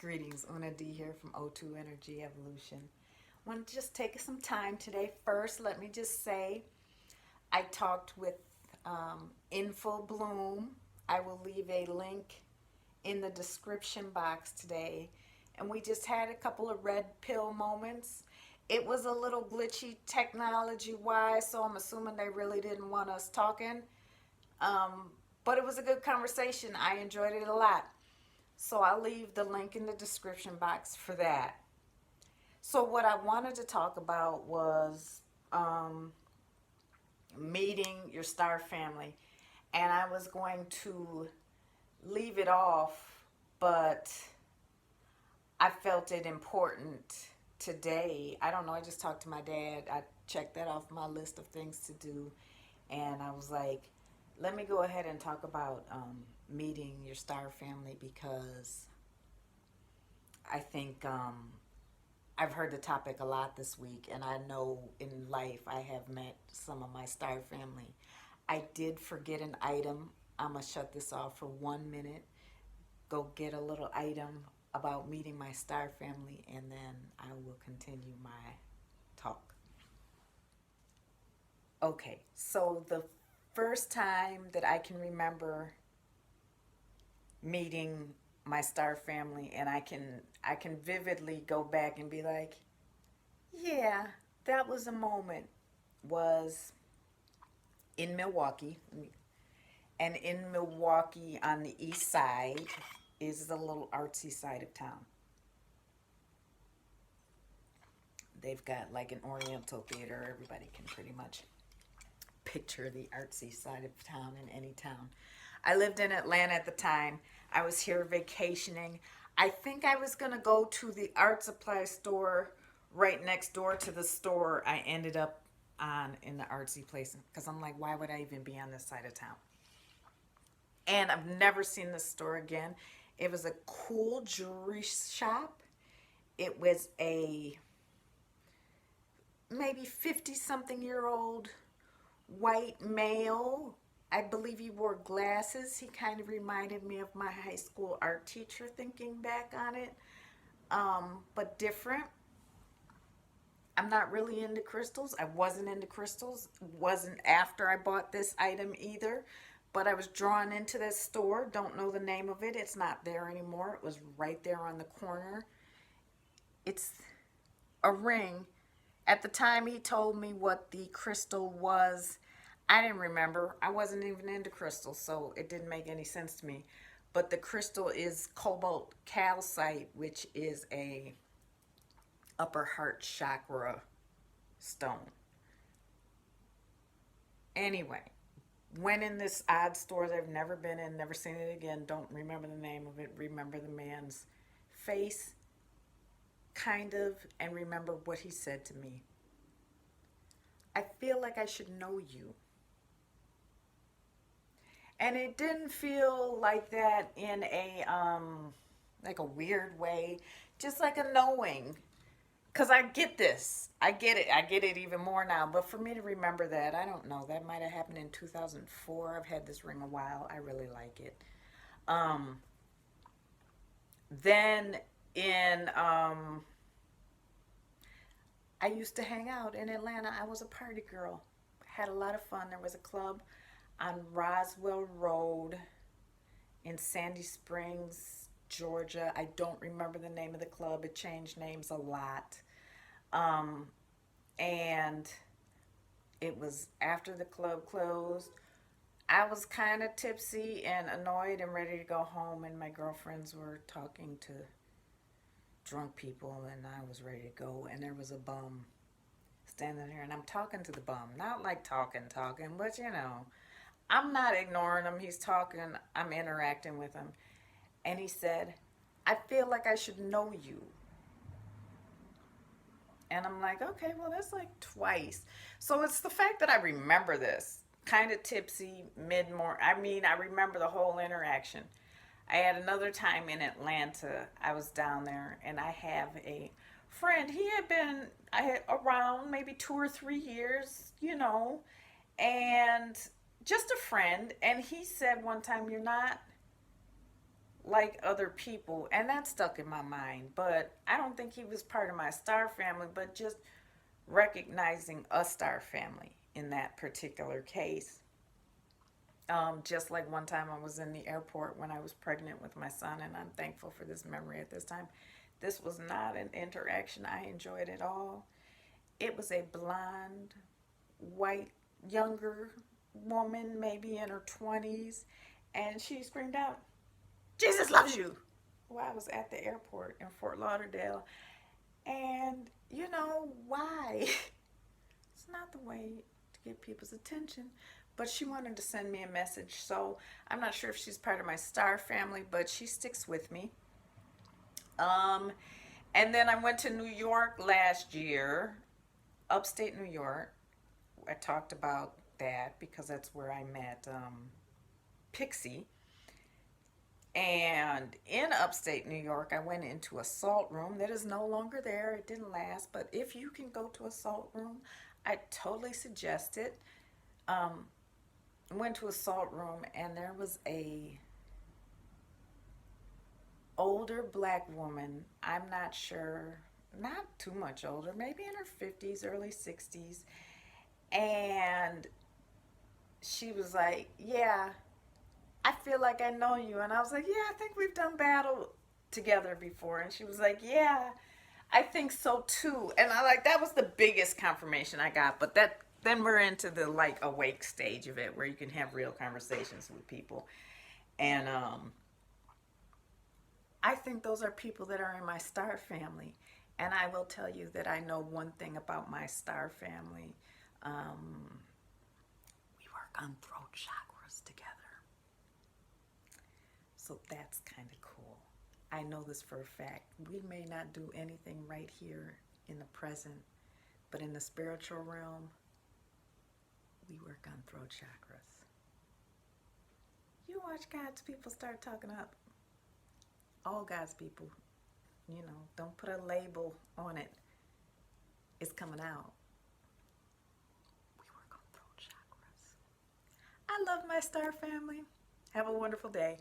Greetings, Una D here from O2 Energy Evolution. Want to just take some time today. First, let me just say I talked with Info Bloom. I will leave a link in the description box today. And we just had a couple of red pill moments. It was a little glitchy technology wise, so I'm assuming they really didn't want us talking. Um, but it was a good conversation. I enjoyed it a lot. So I'll leave the link in the description box for that. So what I wanted to talk about was um, meeting your star family. And I was going to leave it off, but I felt it important today. I don't know, I just talked to my dad. I checked that off my list of things to do. And I was like, let me go ahead and talk about meeting your star family because I think I've heard the topic a lot this week, and I know in life I have met some of my star family. I did forget an item. I'm going to shut this off for 1 minute, go get a little item about meeting my star family, and then I will continue my talk. Okay, so the first time that I can remember meeting my star family, and I can vividly go back and be like, yeah, that was a moment, was in Milwaukee. And in Milwaukee on the east side is the little artsy side of town. They've got like an Oriental theater. Everybody can pretty much picture the artsy side of town in any town. I lived in Atlanta at the time. I was here vacationing. I think I was going to go to the art supply store right next door to the store I ended up on in the artsy place because I'm like, why would I even be on this side of town? And I've never seen this store again. It was a cool jewelry shop. It was a maybe 50 something year old white male. I believe he wore glasses. He kind of reminded me of my high school art teacher thinking back on it, but different. I'm not really into crystals. I wasn't into crystals. Wasn't after I bought this item either. But I was drawn into this store. Don't know the name of it. It's not there anymore. It was right there on the corner. It's a ring. At the time he told me what the crystal was, I didn't remember. I wasn't even into crystals, so it didn't make any sense to me. But the crystal is cobalt calcite, which is a upper heart chakra stone. Anyway, went in this odd store that I've never been in, never seen it again, don't remember the name of it, remember the man's face, kind of, and remember what he said to me. I feel like I should know you. And it didn't feel like that in a like a weird way, just like a knowing. Cause I get this, I get it, I get it even more now. But for me to remember that, I don't know. That might have happened in 2004. I've had this ring a while. I really like it. Um, then in I used to hang out in Atlanta. I was a party girl. Had a lot of fun. There was a club on Roswell Road in Sandy Springs, Georgia. I don't remember the name of the club. It changed names a lot. Um, and it was after the club closed. I was kind of tipsy and annoyed and ready to go home, and my girlfriends were talking to drunk people, and I was ready to go. And there was a bum standing there, and I'm talking to the bum, not like talking, but I'm not ignoring him. He's talking, I'm interacting with him. And he said, I feel like I should know you. And I'm like, okay, well, that's like twice. So it's the fact that I remember this. Kind of tipsy, mid-morning. I mean, I remember the whole interaction. I had another time in Atlanta. I was down there, and I have a friend. He had been around maybe 2 or 3 years, and just a friend. And he said one time, you're not like other people, and that stuck in my mind. But I don't think he was part of my star family, but just recognizing a star family in that particular case. Just like one time I was in the airport when I was pregnant with my son, and I'm thankful for this memory at this time. This was not an interaction I enjoyed at all. It was a blonde, white, younger woman, maybe in her 20s, and she screamed out, Jesus loves you! Well, I was at the airport in Fort Lauderdale, and you know why? It's not the way to get people's attention. But she wanted to send me a message, so I'm not sure if she's part of my star family, but she sticks with me. Um, and then I went to New York last year, upstate New York. I talked about that because that's where I met Pixie. And in upstate New York, I went into a salt room that is no longer there. It didn't last, but if you can go to a salt room, I totally suggest it. Um, went to a salt room, and there was a older black woman. I'm not sure, not too much older, maybe in her 50s, early 60s, and she was like, "Yeah, I feel like I know you." And I was like, "Yeah, I think we've done battle together before." And she was like, "Yeah, I think so too." And I like that was the biggest confirmation I got. But that then we're into the like awake stage of it where you can have real conversations with people. And I think those are people that are in my star family. And I will tell you that I know one thing about my star family. Um, we work on throat chakras together. So that's kind of cool. I know this for a fact. We may not do anything right here in the present, but in the spiritual realm, we work on throat chakras. You watch God's people start talking up. All God's people, don't put a label on it. It's coming out. We work on throat chakras. I love my star family. Have a wonderful day.